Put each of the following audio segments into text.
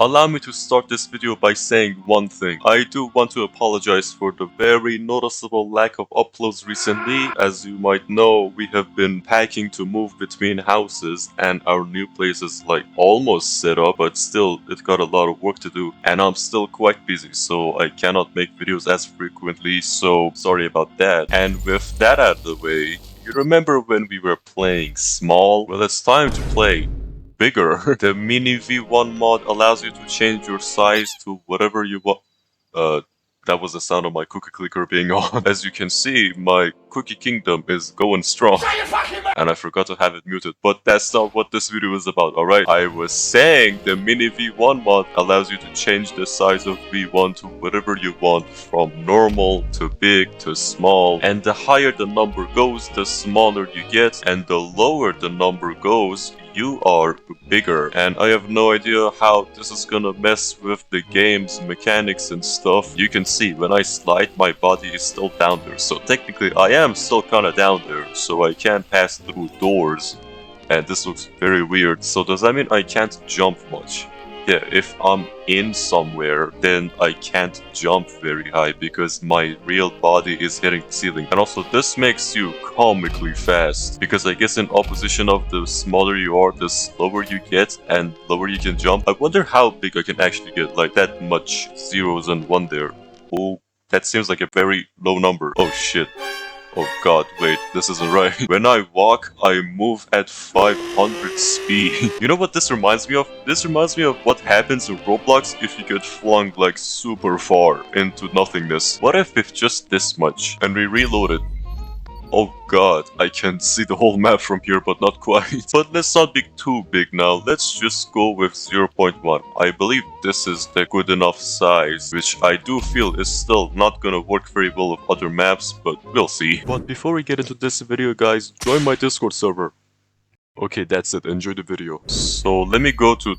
Allow me to start this video by saying one thing. I do want to apologize for the very noticeable lack of uploads recently. As you might know, we have been packing to move between houses and our new place is like almost set up, but still it got a lot of work to do and I'm still quite busy, so I cannot make videos as frequently, so sorry about that. And with that out of the way, you remember when we were playing small? Well, it's time to play bigger. The MiniV1 mod allows you to change your size to whatever you want. That was the sound of my cookie clicker being on. As you can see, my cookie kingdom is going strong. And I forgot to have it muted, but that's not what this video is about, alright? I was saying the MiniV1 mod allows you to change the size of V1 to whatever you want, from normal to big to small. And the higher the number goes, the smaller you get, and the lower the number goes, you are bigger. And I have no idea how this is gonna mess with the game's mechanics and stuff. You can see when I slide, my body is still down there, so technically I am still kinda down there, so I can't pass through doors, and this looks very weird. So does that mean I can't jump much? Yeah, if I'm in somewhere, then I can't jump very high because my real body is hitting the ceiling. And also, this makes you comically fast, because I guess in opposition of the smaller you are, the slower you get and lower you can jump. I wonder how big I can actually get, like that much zeros and one there. Oh, that seems like a very low number. Oh shit. Oh god, wait, this isn't right. When I walk, I move at 500 speed. You know what this reminds me of? This reminds me of what happens in Roblox if you get flung like super far into nothingness. What if it's just this much and we reload it? Oh god, I can see the whole map from here, but not quite. But let's not be too big now, let's just go with 0.1. I believe this is the good enough size, which I do feel is still not gonna work very well with other maps, but we'll see. But before we get into this video, guys, join my Discord server. Okay, that's it, enjoy the video. So let me go to...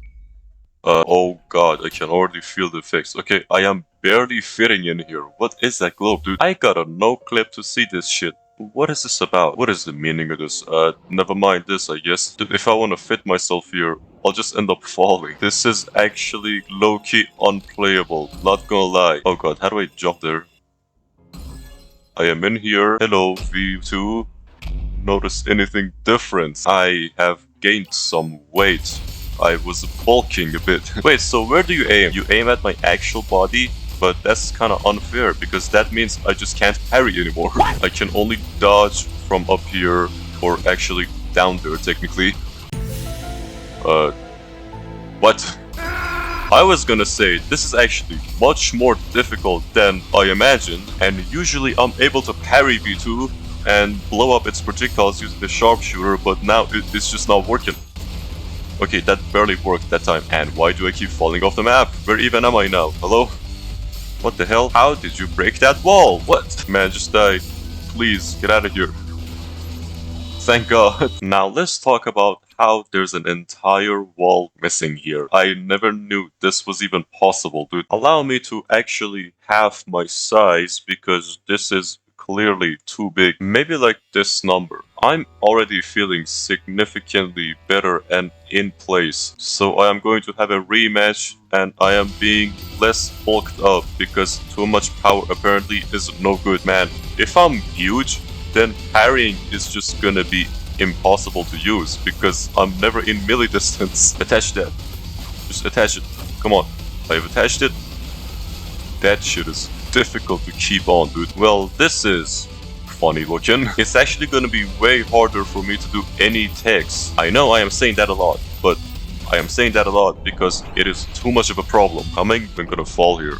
oh god, I can already feel the effects. Okay, I am barely fitting in here. What is that globe, dude? I got a no clip to see this shit. What is this about? What is the meaning of this? Never mind this, I guess. If I want to fit myself here, I'll just end up falling. This is actually low-key unplayable, not gonna lie. Oh god, how do I jump there? I am in here. Hello, V2. Notice anything different? I have gained some weight. I was bulking a bit. Wait, so where do you aim? You aim at my actual body? But that's kind of unfair, because that means I just can't parry anymore. I can only dodge from up here, or actually down there technically. What? I was gonna say, this is actually much more difficult than I imagined, and usually I'm able to parry V2 and blow up its projectiles using the sharpshooter, but now it's just not working. Okay, that barely worked that time. And why do I keep falling off the map? Where even am I now? Hello? What the hell? How did you break that wall? What? Man, just die. Please, get out of here. Thank god. Now let's talk about how there's an entire wall missing here. I never knew this was even possible, dude. Allow me to actually half my size, because this is clearly too big. Maybe like this number. I'm already feeling significantly better and in place. So I am going to have a rematch, and I am being less bulked up, because too much power apparently is no good. Man, if I'm huge, then parrying is just gonna be impossible to use, because I'm never in melee distance. Attach that. Just attach it. Come on. I've attached it. That shit is difficult to keep on, dude. Well, this is funny looking. It's actually gonna be way harder for me to do any text. I know I am saying that a lot, but I am saying that a lot because it is too much of a problem. I'm gonna fall here.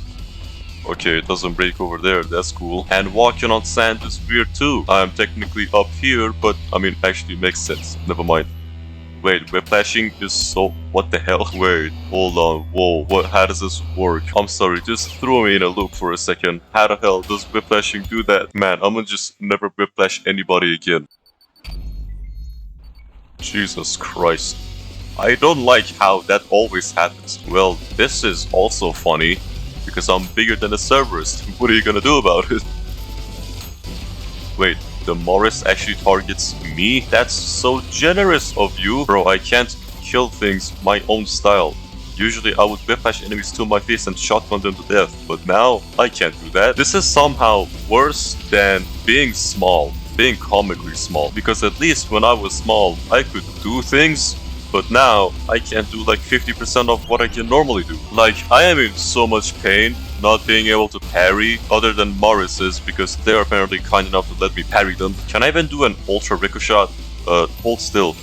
Okay, it doesn't break over there, that's cool. And walking on sand is weird too. I am technically up here, but I mean, actually makes sense. Never mind. Wait, whiplashing is so... what the hell? Wait, hold on, whoa, how does this work? I'm sorry, just throw me in a loop for a second. How the hell does whiplashing do that? Man, I'm gonna just never whiplash anybody again. Jesus Christ. I don't like how that always happens. Well, this is also funny, because I'm bigger than a Cerberus. What are you gonna do about it? Wait, the Morris actually targets me? That's so generous of you. Bro, I can't kill things my own style. Usually I would whiplash enemies to my face and shotgun them to death, but now I can't do that. This is somehow worse than being small, being comically small, because at least when I was small, I could do things, but now I can't do like 50% of what I can normally do. Like, I am in so much pain not being able to parry, other than Morris's, because they're apparently kind enough to let me parry them. Can I even do an ultra ricochet? Hold still.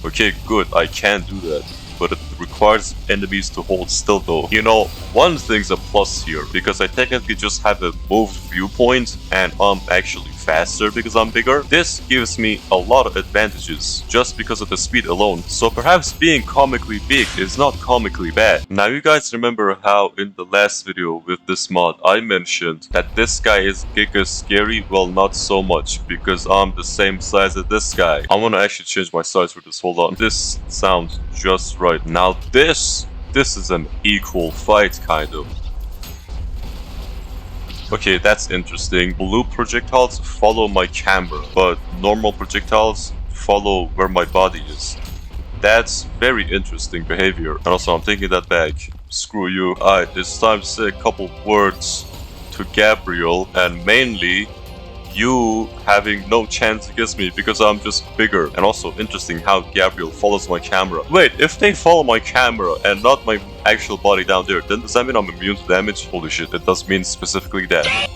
Okay, good, I can do that. But it requires enemies to hold still though. You know, one thing's a plus here, because I technically just have a moved viewpoint, and I'm actually faster because I'm bigger. This gives me a lot of advantages, just because of the speed alone. So perhaps being comically big is not comically bad. Now you guys remember how in the last video with this mod, I mentioned that this guy is giga scary? Well, not so much, because I'm the same size as this guy. I want to actually change my size for this, hold on. This sounds just right. Now this is an equal fight, kind of. Okay, that's interesting. Blue projectiles follow my camera, but normal projectiles follow where my body is. That's very interesting behavior. And also, I'm taking that back. Screw you. Alright, it's time to say a couple words to Gabriel, and mainly you having no chance against me because I'm just bigger. And also interesting how Gabriel follows my camera. Wait, if they follow my camera and not my actual body down there, then does that mean I'm immune to damage? Holy shit, it does mean specifically that.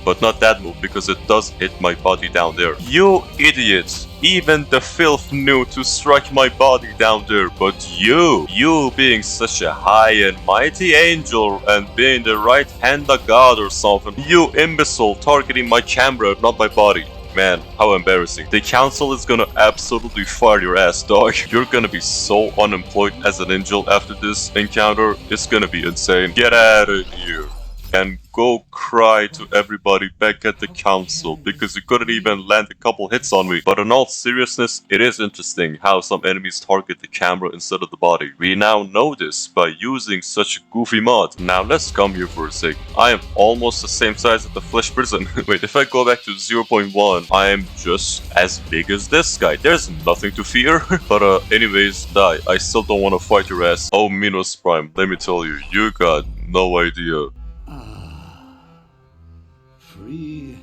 But not that move, because it does hit my body down there. You idiots! Even the filth knew to strike my body down there, but you being such a high and mighty angel and being the right hand of God or something, you imbecile targeting my camera, not my body. Man, how embarrassing. The council is gonna absolutely fire your ass, dog. You're gonna be so unemployed as an angel after this encounter. It's gonna be insane. Get out of here. And go cry to everybody back at the council, because you couldn't even land a couple hits on me. But in all seriousness, it is interesting how some enemies target the camera instead of the body. We now know this by using such a goofy mod. Now let's come here for a sec. I am almost the same size as the flesh prison. Wait, if I go back to 0.1, I am just as big as this guy. There's nothing to fear. But anyways, die. I still don't want to fight your ass. Oh, Minos Prime, let me tell you, you got no idea.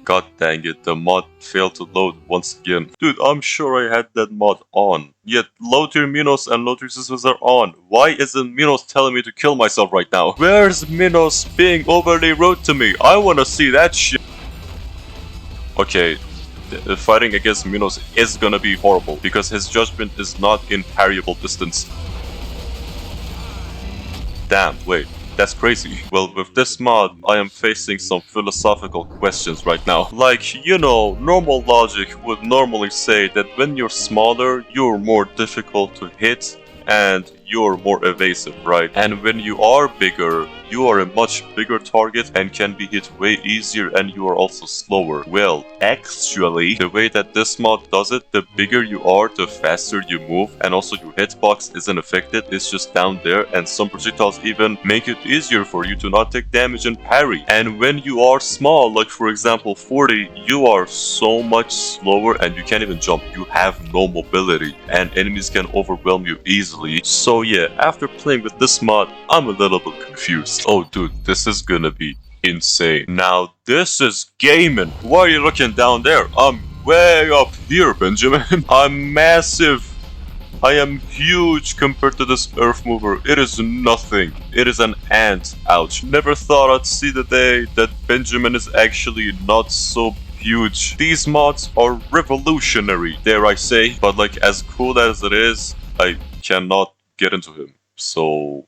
God dang it, the mod failed to load once again. Dude, I'm sure I had that mod on. Yet, load your Minos and load your systems are on. Why isn't Minos telling me to kill myself right now? Where's Minos being overly rude to me? I wanna see that shit. Okay, fighting against Minos is gonna be horrible, because his judgment is not in parryable distance. Damn, wait. That's crazy. Well, with this mod, I am facing some philosophical questions right now. Like, you know, normal logic would normally say that when you're smaller, you're more difficult to hit and you're more evasive, right? And when you are bigger, you are a much bigger target and can be hit way easier, and you are also slower. Well, actually, the way that this mod does it, the bigger you are, the faster you move, and also your hitbox isn't affected, it's just down there, and some projectiles even make it easier for you to not take damage and parry. And when you are small, like for example 40, you are so much slower and you can't even jump. You have no mobility, and enemies can overwhelm you easily. So yeah, after playing with this mod, I'm a little bit confused. Oh dude, this is gonna be insane. Now this is gaming. Why are you looking down there? I'm way up here, Benjamin. I'm massive. I am huge compared to this earth mover. It is nothing. It is an ant. Ouch. Never thought I'd see the day that Benjamin is actually not so huge. These mods are revolutionary, dare I say. But like, as cool as it is, I cannot get into him. So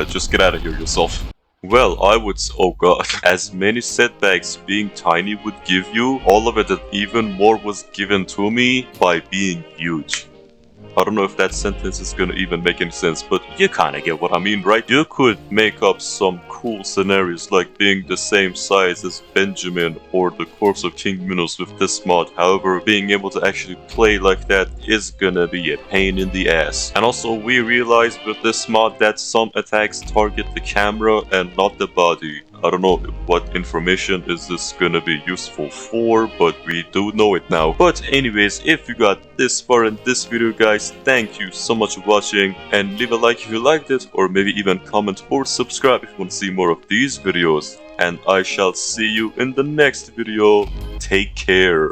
just get out of here yourself. Well, I would oh god, as many setbacks being tiny would give you, all of it and even more was given to me by being huge. I don't know if that sentence is gonna even make any sense, but you kinda get what I mean, right? You could make up some cool scenarios like being the same size as Benjamin or the corpse of King Minos with this mod. However, being able to actually play like that is gonna be a pain in the ass. And also, we realized with this mod that some attacks target the camera and not the body. I don't know what information is this gonna be useful for, but we do know it now. But anyways, if you got this far in this video, guys, thank you so much for watching, and leave a like if you liked it, or maybe even comment or subscribe if you want to see more of these videos. And I shall see you in the next video. Take care.